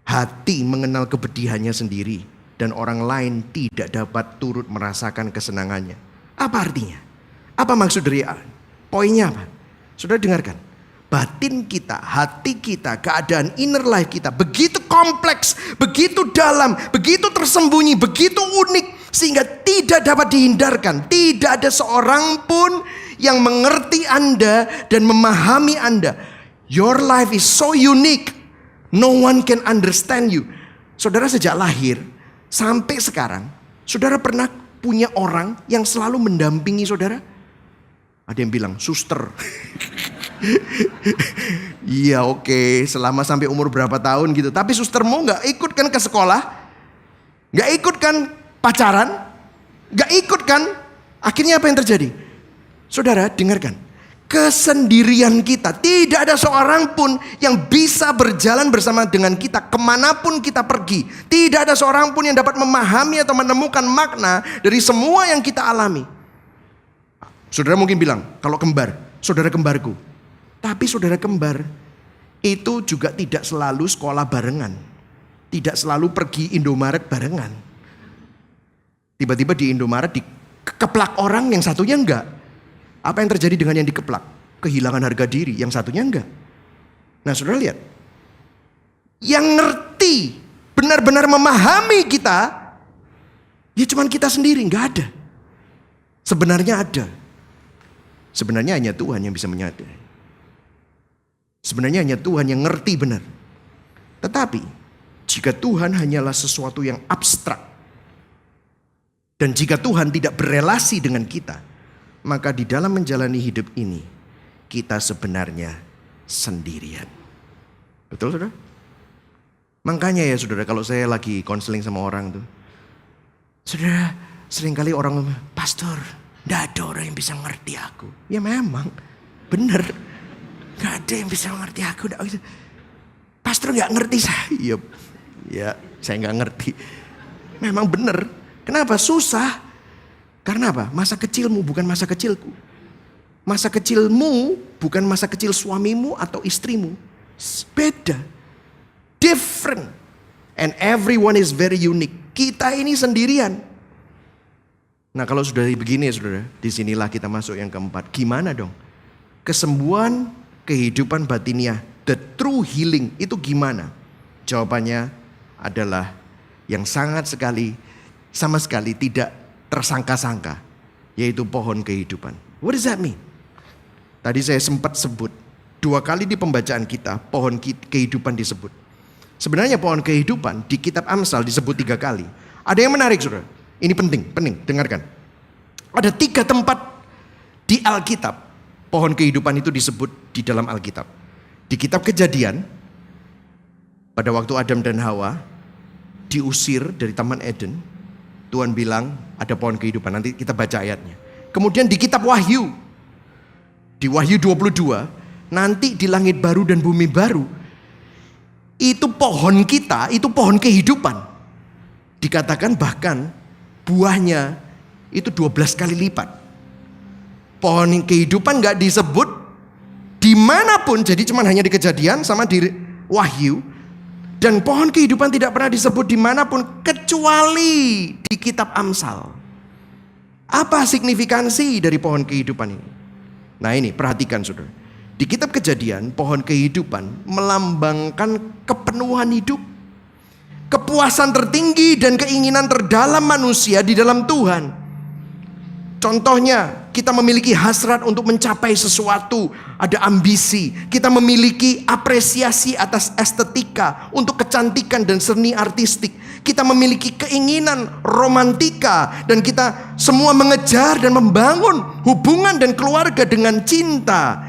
Hati mengenal kepedihannya sendiri dan orang lain tidak dapat turut merasakan kesenangannya. Apa artinya? Apa maksud dari poinnya apa? Saudara dengarkan. Batin kita, hati kita, keadaan inner life kita begitu kompleks, begitu dalam, begitu tersembunyi, begitu unik sehingga tidak dapat dihindarkan. Tidak ada seorang pun yang mengerti Anda dan memahami Anda. Your life is so unique. No one can understand you. Saudara sejak lahir sampai sekarang, saudara pernah punya orang yang selalu mendampingi saudara? Ada yang bilang suster. Iya oke, selama sampai umur berapa tahun gitu. Tapi sustermu gak ikut kan ke sekolah? Gak ikut kan pacaran? Gak ikut kan? Akhirnya apa yang terjadi? Saudara dengarkan. Kesendirian kita. Tidak ada seorang pun yang bisa berjalan bersama dengan kita kemanapun kita pergi. Tidak ada seorang pun yang dapat memahami atau menemukan makna dari semua yang kita alami. Saudara mungkin bilang, kalau kembar, saudara kembarku. Tapi saudara kembar itu juga tidak selalu sekolah barengan. Tidak selalu pergi Indomaret barengan. Tiba-tiba di Indomaret dikeplak orang, yang satunya enggak. Apa yang terjadi dengan yang dikeplak? Kehilangan harga diri, yang satunya enggak. Nah saudara lihat. Yang ngerti, benar-benar memahami kita, ya cuman kita sendiri, enggak ada. Sebenarnya ada. Sebenarnya hanya Tuhan yang bisa menyadari. Sebenarnya hanya Tuhan yang ngerti benar. Tetapi jika Tuhan hanyalah sesuatu yang abstrak, dan jika Tuhan tidak berelasi dengan kita, maka di dalam menjalani hidup ini kita sebenarnya sendirian. Betul saudara? Makanya ya saudara, kalau saya lagi konseling sama orang tuh, saudara, seringkali orang ngomong, pastor, gak ada orang yang bisa ngerti aku. Ya memang, benar. Gak ada yang bisa ngerti aku. Pastor gak ngerti saya. Ya, saya gak ngerti. Memang benar. Kenapa? Susah. Karena apa? Masa kecilmu bukan masa kecilku. Masa kecilmu bukan masa kecil suamimu atau istrimu. Beda. Different. And everyone is very unique. Kita ini sendirian. Nah kalau sudah begini ya saudara, disinilah kita masuk yang keempat. Gimana dong? Kesembuhan kehidupan batiniah, the true healing itu gimana? Jawabannya adalah yang sangat sekali, sama sekali tidak tersangka-sangka, yaitu pohon kehidupan. What does that mean? Tadi saya sempat sebut, 2 kali di pembacaan kita, pohon kehidupan disebut. Sebenarnya pohon kehidupan di kitab Amsal disebut 3 kali. Ada yang menarik saudara. Ini penting, dengarkan. Ada 3 tempat di Alkitab, pohon kehidupan itu disebut di dalam Alkitab. Di kitab Kejadian, pada waktu Adam dan Hawa diusir dari Taman Eden, Tuhan bilang ada pohon kehidupan. Nanti kita baca ayatnya. Kemudian di kitab Wahyu, di Wahyu 22, nanti di langit baru dan bumi baru, itu pohon kita, itu pohon kehidupan. Dikatakan bahkan buahnya itu 12 kali lipat. Pohon kehidupan gak disebut dimanapun, jadi cuma hanya di Kejadian sama di Wahyu. Dan pohon kehidupan tidak pernah disebut dimanapun kecuali di kitab Amsal. Apa signifikansi dari pohon kehidupan ini? Nah ini perhatikan saudara. Di kitab Kejadian, pohon kehidupan melambangkan kepenuhan hidup, kepuasan tertinggi dan keinginan terdalam manusia di dalam Tuhan. Contohnya, kita memiliki hasrat untuk mencapai sesuatu, ada ambisi. Kita memiliki apresiasi atas estetika, untuk kecantikan dan seni artistik. Kita memiliki keinginan romantika, dan kita semua mengejar dan membangun hubungan dan keluarga dengan cinta.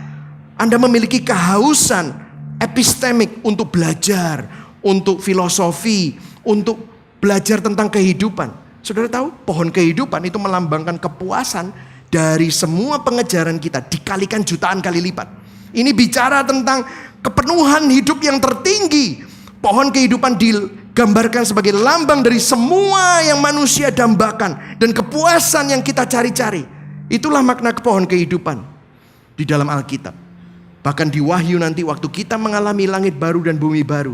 Anda memiliki kehausan epistemik untuk belajar, untuk filosofi, untuk belajar tentang kehidupan. Saudara tahu, pohon kehidupan itu melambangkan kepuasan dari semua pengejaran kita dikalikan jutaan kali lipat. Ini bicara tentang kepenuhan hidup yang tertinggi. Pohon kehidupan digambarkan sebagai lambang dari semua yang manusia dambakan dan kepuasan yang kita cari-cari. Itulah makna pohon kehidupan di dalam Alkitab. Bahkan di Wahyu nanti waktu kita mengalami langit baru dan bumi baru,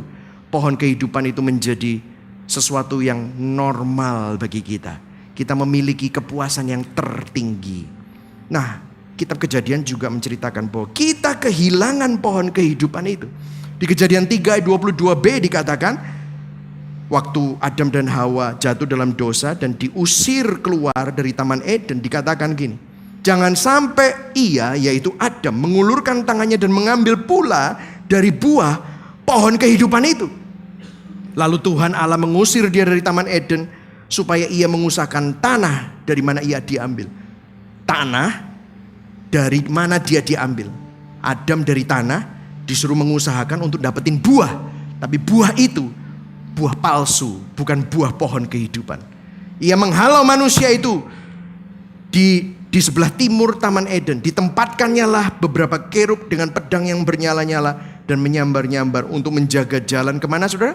pohon kehidupan itu menjadi sesuatu yang normal bagi kita. Kita memiliki kepuasan yang tertinggi. Nah, kitab Kejadian juga menceritakan bahwa kita kehilangan pohon kehidupan itu. Di Kejadian 3 ayat 22b dikatakan, waktu Adam dan Hawa jatuh dalam dosa dan diusir keluar dari Taman Eden, dikatakan gini, jangan sampai ia, yaitu Adam, mengulurkan tangannya dan mengambil pula dari buah pohon kehidupan itu. Lalu Tuhan Allah mengusir dia dari Taman Eden supaya ia mengusahakan tanah dari mana ia diambil. Tanah dari mana dia diambil? Adam dari tanah disuruh mengusahakan untuk dapetin buah. Tapi buah itu buah palsu, bukan buah pohon kehidupan. Ia menghalau manusia itu di sebelah timur Taman Eden. Ditempatkannya lah beberapa kerub dengan pedang yang bernyala-nyala dan menyambar-nyambar untuk menjaga jalan kemana, saudara?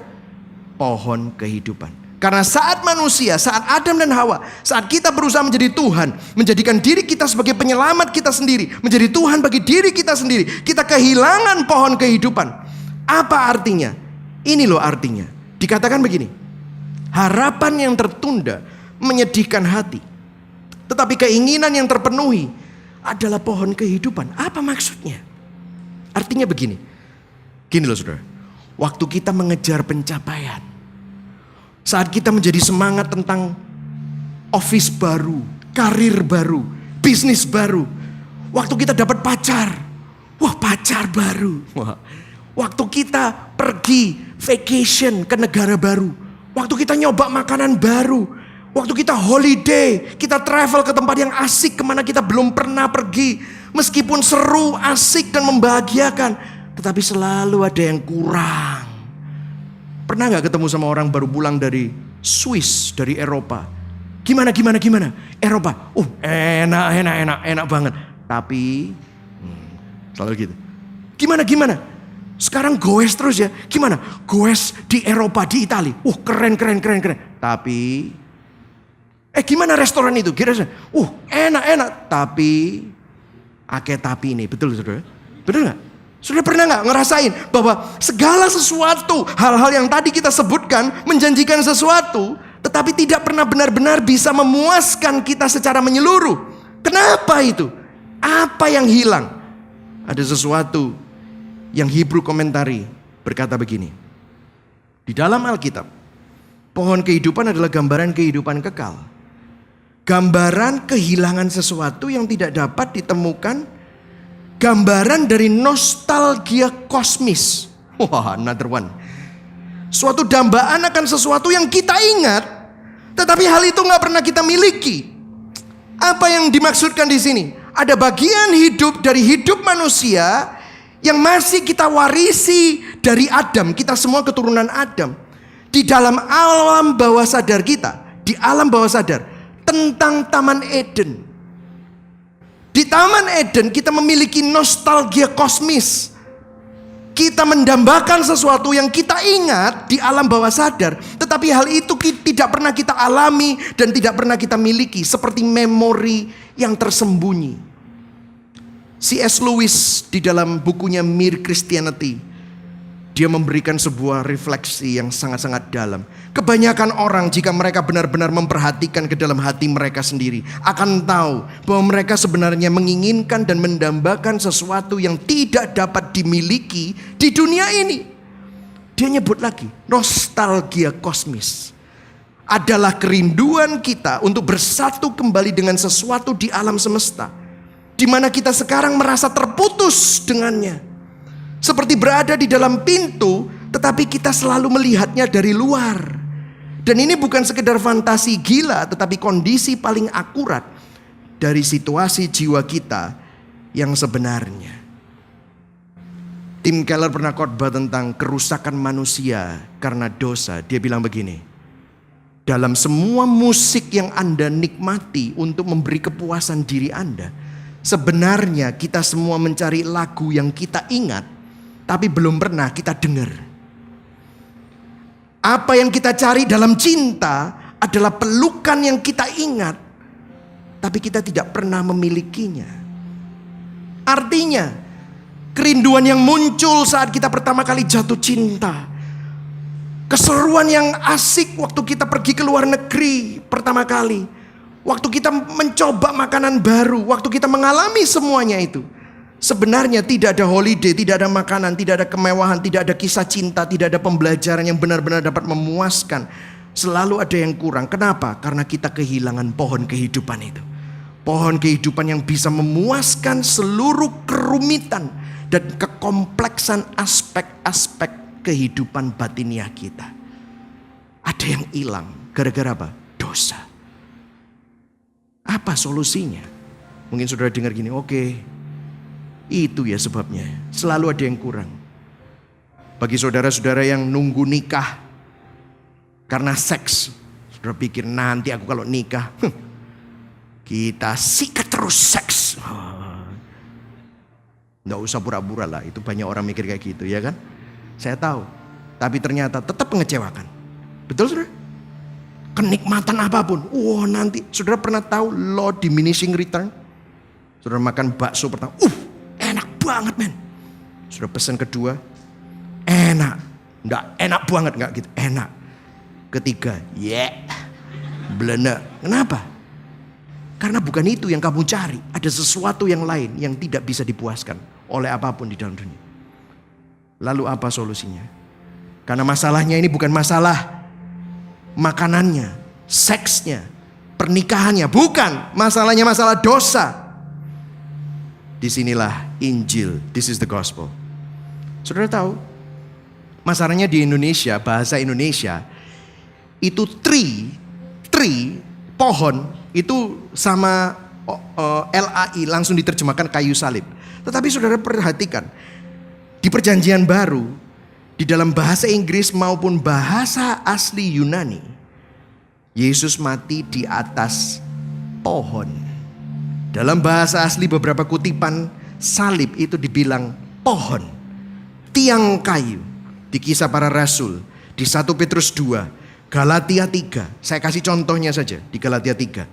Pohon kehidupan. Karena saat manusia, saat Adam dan Hawa, saat kita berusaha menjadi Tuhan, menjadikan diri kita sebagai penyelamat kita sendiri, menjadi Tuhan bagi diri kita sendiri, kita kehilangan pohon kehidupan. Apa artinya? Ini loh artinya. Dikatakan begini, harapan yang tertunda menyedihkan hati, tetapi keinginan yang terpenuhi adalah pohon kehidupan. Apa maksudnya? Artinya begini, gini loh saudara, waktu kita mengejar pencapaian, saat kita menjadi semangat tentang office baru, karir baru, bisnis baru, waktu kita dapat pacar, wah pacar baru, waktu kita pergi vacation ke negara baru, waktu kita nyoba makanan baru, waktu kita holiday, kita travel ke tempat yang asik kemana kita belum pernah pergi, meskipun seru, asik dan membahagiakan, tetapi selalu ada yang kurang. Pernah gak ketemu sama orang baru pulang dari Swiss, dari Eropa? Gimana? Eropa, enak banget. Tapi, selalu gitu. Gimana? Sekarang goes terus ya. Gimana? Goes di Eropa, di Itali. Keren. Tapi, gimana restoran itu? Kira-kira, enak. Tapi, tapi ini, betul saudara? Betul gak? Sudah pernah gak ngerasain bahwa segala sesuatu, hal-hal yang tadi kita sebutkan menjanjikan sesuatu, tetapi tidak pernah benar-benar bisa memuaskan kita secara menyeluruh. Kenapa itu? Apa yang hilang? Ada sesuatu yang Hebrew Commentary berkata begini. Di dalam Alkitab, pohon kehidupan adalah gambaran kehidupan kekal. Gambaran kehilangan sesuatu yang tidak dapat ditemukan. Gambaran dari nostalgia kosmis. Wah, another one. Suatu dambaan akan sesuatu yang kita ingat, tetapi hal itu gak pernah kita miliki. Apa yang dimaksudkan di sini? Ada bagian hidup dari hidup manusia yang masih kita warisi dari Adam. Kita semua keturunan Adam. Di dalam alam bawah sadar kita, di alam bawah sadar, tentang Taman Eden. Di Taman Eden kita memiliki nostalgia kosmis. Kita mendambakan sesuatu yang kita ingat di alam bawah sadar, tetapi hal itu tidak pernah kita alami dan tidak pernah kita miliki, seperti memori yang tersembunyi. C.S. Lewis di dalam bukunya Mere Christianity, dia memberikan sebuah refleksi yang sangat-sangat dalam. Kebanyakan orang jika mereka benar-benar memperhatikan ke dalam hati mereka sendiri, akan tahu bahwa mereka sebenarnya menginginkan dan mendambakan sesuatu yang tidak dapat dimiliki di dunia ini. Dia nyebut lagi, nostalgia kosmis adalah kerinduan kita untuk bersatu kembali dengan sesuatu di alam semesta, di mana kita sekarang merasa terputus dengannya. Seperti berada di dalam pintu, tetapi kita selalu melihatnya dari luar. Dan ini bukan sekedar fantasi gila, tetapi kondisi paling akurat dari situasi jiwa kita yang sebenarnya. Tim Keller pernah khotbah tentang kerusakan manusia karena dosa. Dia bilang begini, dalam semua musik yang Anda nikmati untuk memberi kepuasan diri Anda, sebenarnya kita semua mencari lagu yang kita ingat, tapi belum pernah kita dengar. Apa yang kita cari dalam cinta adalah pelukan yang kita ingat, tapi kita tidak pernah memilikinya. Artinya, kerinduan yang muncul saat kita pertama kali jatuh cinta Keseruan yang asik waktu kita pergi ke luar negeri pertama kali. Waktu kita mencoba makanan baru, waktu kita mengalami semuanya itu. Sebenarnya tidak ada holiday, tidak ada makanan, tidak ada kemewahan, tidak ada kisah cinta, tidak ada pembelajaran yang benar-benar dapat memuaskan. Selalu ada yang kurang. Kenapa? Karena kita kehilangan pohon kehidupan itu. Pohon kehidupan yang bisa memuaskan seluruh kerumitan dan kekompleksan aspek-aspek kehidupan batiniah kita. Ada yang hilang gara-gara apa? Dosa. Apa solusinya? Mungkin saudara dengar gini, oke, itu ya sebabnya. Selalu ada yang kurang. Bagi saudara-saudara yang nunggu nikah karena seks, saudara pikir nanti aku kalau nikah, kita sikat terus seks. Nggak usah pura-pura lah, itu banyak orang mikir kayak gitu, ya kan? Saya tahu, tapi ternyata tetap mengecewakan. Betul saudara? Kenikmatan apapun, nanti saudara pernah tahu law diminishing return? Saudara makan bakso pertama, enak banget men. Saudara pesan kedua, enak. Enggak, enak banget, enggak gitu, enak. Ketiga, belena. Kenapa? Karena bukan itu yang kamu cari. Ada sesuatu yang lain yang tidak bisa dipuaskan oleh apapun di dalam dunia. Lalu apa solusinya? Karena masalahnya ini bukan masalah makanannya, seksnya, pernikahannya. Bukan, masalahnya masalah dosa. Disinilah Injil, this is the gospel. Saudara tahu, masalahnya di Indonesia, bahasa Indonesia, itu tree, pohon, itu sama LAI, langsung diterjemahkan kayu salib. Tetapi saudara perhatikan, di perjanjian baru, di dalam bahasa Inggris maupun bahasa asli Yunani, Yesus mati di atas pohon. Dalam bahasa asli beberapa kutipan salib itu dibilang pohon, tiang kayu. Di Kisah Para Rasul, di 1 Petrus 2, Galatia 3. Saya kasih contohnya saja di Galatia 3.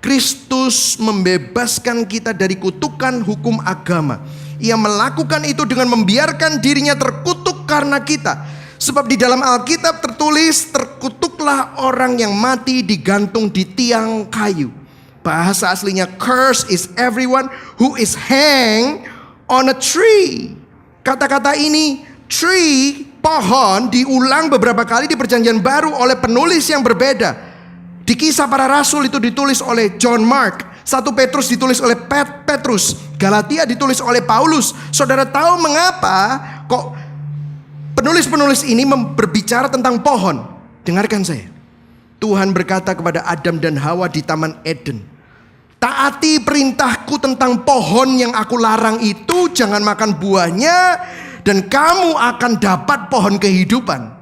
Kristus membebaskan kita dari kutukan hukum agama. Ia melakukan itu dengan membiarkan dirinya terkutuk karena kita. Sebab di dalam Alkitab tertulis, terkutuklah orang yang mati digantung di tiang kayu. Bahasa aslinya, curse is everyone who is hanged on a tree. Kata-kata ini, tree, pohon, diulang beberapa kali di perjanjian baru oleh penulis yang berbeda. Di Kisah Para Rasul itu ditulis oleh John Mark. 1 Petrus ditulis oleh Petrus. Galatia ditulis oleh Paulus. Saudara tahu mengapa kok penulis-penulis ini berbicara tentang pohon? Dengarkan saya. Tuhan berkata kepada Adam dan Hawa di Taman Eden, taati perintahku tentang pohon yang aku larang itu, jangan makan buahnya, dan kamu akan dapat pohon kehidupan.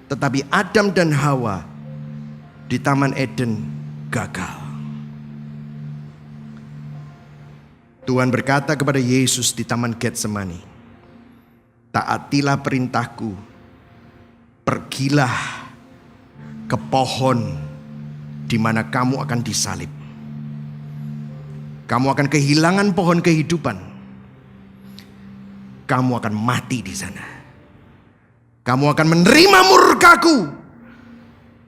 Tetapi Adam dan Hawa di Taman Eden gagal. Tuhan berkata kepada Yesus di Taman Getsemani, taatilah perintahku, pergilah ke pohon di mana kamu akan disalib. Kamu akan kehilangan pohon kehidupan. Kamu akan mati di sana. Kamu akan menerima murkaku.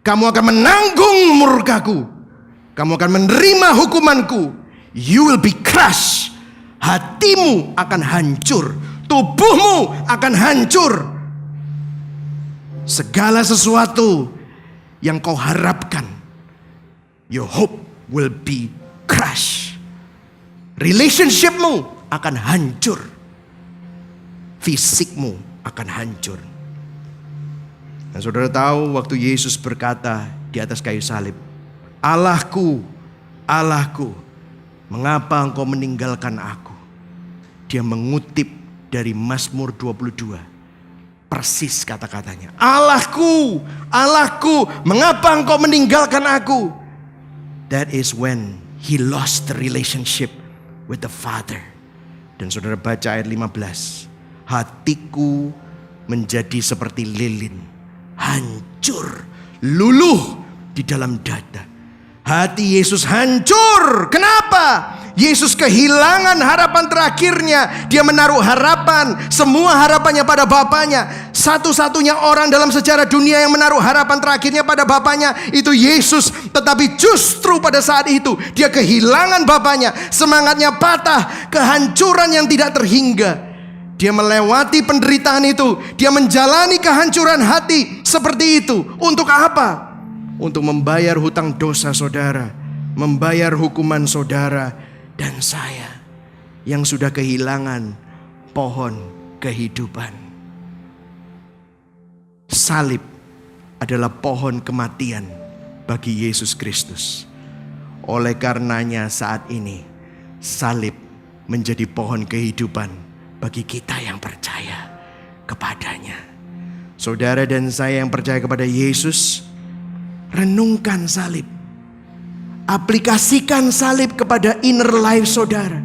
Kamu akan menanggung murkaku. Kamu akan menerima hukumanku. You will be crushed. Hatimu akan hancur. Tubuhmu akan hancur. Segala sesuatu yang kau harapkan, your hope will be crushed. Relationshipmu akan hancur. Fisikmu akan hancur. Dan saudara tahu waktu Yesus berkata di atas kayu salib, Allahku, Allahku, mengapa engkau meninggalkan aku? Dia mengutip dari Mazmur 22. Persis kata-katanya. Allahku, Allahku, mengapa engkau meninggalkan aku? That is when he lost the relationship with the Father. Dan saudara baca ayat 15. Hatiku menjadi seperti lilin, hancur, luluh di dalam dada. Hati Yesus hancur. Kenapa? Yesus kehilangan harapan terakhirnya. Dia menaruh harapan, semua harapannya pada Bapaknya. Satu-satunya orang dalam sejarah dunia yang menaruh harapan terakhirnya pada Bapaknya itu Yesus. Tetapi justru pada saat itu dia kehilangan Bapaknya. Semangatnya patah, kehancuran yang tidak terhingga. Dia melewati penderitaan itu. Dia menjalani kehancuran hati seperti itu. Untuk apa? Untuk membayar hutang dosa saudara, membayar hukuman saudara dan saya yang sudah kehilangan pohon kehidupan. Salib adalah pohon kematian bagi Yesus Kristus. Oleh karenanya saat ini salib menjadi pohon kehidupan bagi kita yang percaya kepadanya. Saudara dan saya yang percaya kepada Yesus, renungkan salib. Aplikasikan salib kepada inner life saudara.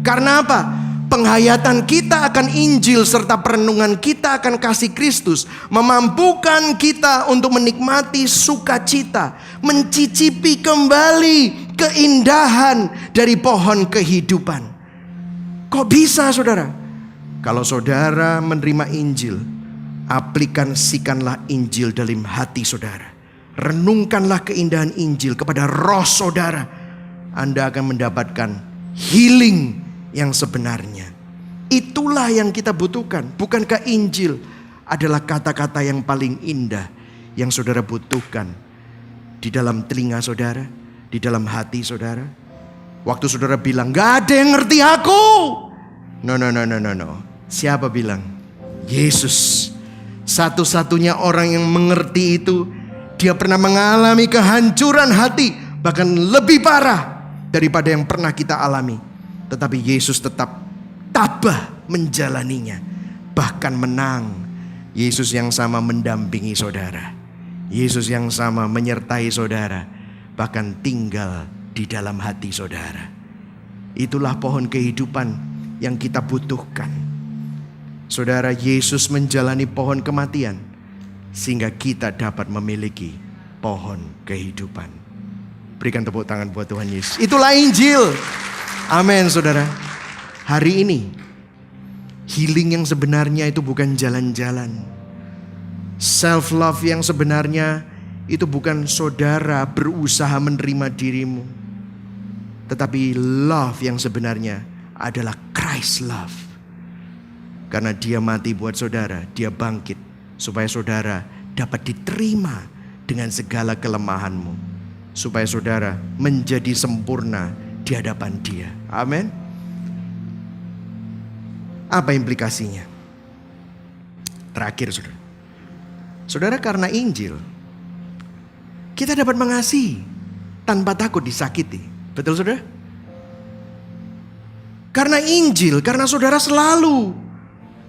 Karena apa? Penghayatan kita akan Injil serta perenungan kita akan kasih Kristus memampukan kita untuk menikmati sukacita, mencicipi kembali keindahan dari pohon kehidupan. Kok bisa saudara? Kalau saudara menerima Injil, aplikasikanlah Injil dalam hati saudara. Renungkanlah keindahan Injil kepada roh saudara. Anda akan mendapatkan healing yang sebenarnya. Itulah yang kita butuhkan. Bukankah Injil adalah kata-kata yang paling indah yang saudara butuhkan di dalam telinga saudara, di dalam hati saudara? Waktu saudara bilang, gak ada yang ngerti aku. No. Siapa bilang? Yesus. Satu-satunya orang yang mengerti itu. Dia pernah mengalami kehancuran hati, bahkan lebih parah daripada yang pernah kita alami. Tetapi Yesus tetap tabah menjalaninya, bahkan menang. Yesus yang sama mendampingi saudara. Yesus yang sama menyertai saudara, bahkan tinggal di dalam hati saudara. Itulah pohon kehidupan yang kita butuhkan. Saudara, Yesus menjalani pohon kematian sehingga kita dapat memiliki pohon kehidupan. Berikan tepuk tangan buat Tuhan Yesus. Itulah Injil. Amin saudara. Hari ini healing yang sebenarnya itu bukan jalan-jalan. Self love yang sebenarnya itu bukan saudara berusaha menerima dirimu. Tetapi love yang sebenarnya adalah Christ love. Karena dia mati buat saudara, dia bangkit supaya saudara dapat diterima dengan segala kelemahanmu. Supaya saudara menjadi sempurna di hadapan dia. Amin. Apa implikasinya? Terakhir saudara. Saudara, karena Injil kita dapat mengasihi tanpa takut disakiti. Betul saudara? Karena Injil, karena saudara selalu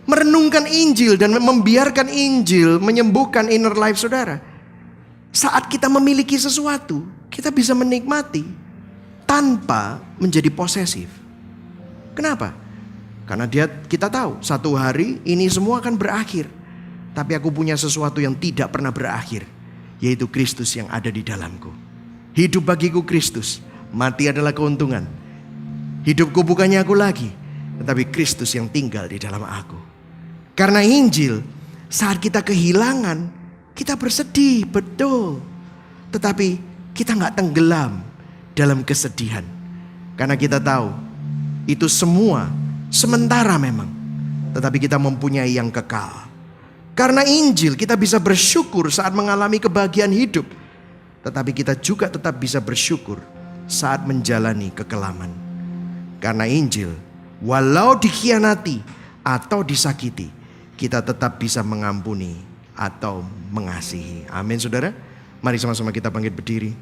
merenungkan Injil dan membiarkan Injil menyembuhkan inner life saudara. Saat kita memiliki sesuatu, kita bisa menikmati tanpa menjadi posesif. Kenapa? Karena kita tahu satu hari ini semua akan berakhir. Tapi aku punya sesuatu yang tidak pernah berakhir, yaitu Kristus yang ada di dalamku. Hidup bagiku Kristus, mati adalah keuntungan. Hidupku bukannya aku lagi, tetapi Kristus yang tinggal di dalam aku. Karena Injil, saat kita kehilangan, kita bersedih, betul. Tetapi kita gak tenggelam dalam kesedihan. Karena kita tahu, itu semua sementara memang. Tetapi kita mempunyai yang kekal. Karena Injil, kita bisa bersyukur saat mengalami kebahagiaan hidup. Tetapi kita juga tetap bisa bersyukur saat menjalani kekelaman. Karena Injil, walau dikhianati atau disakiti, kita tetap bisa mengampuni atau mengasihi. Amin saudara. Mari sama-sama kita bangkit berdiri.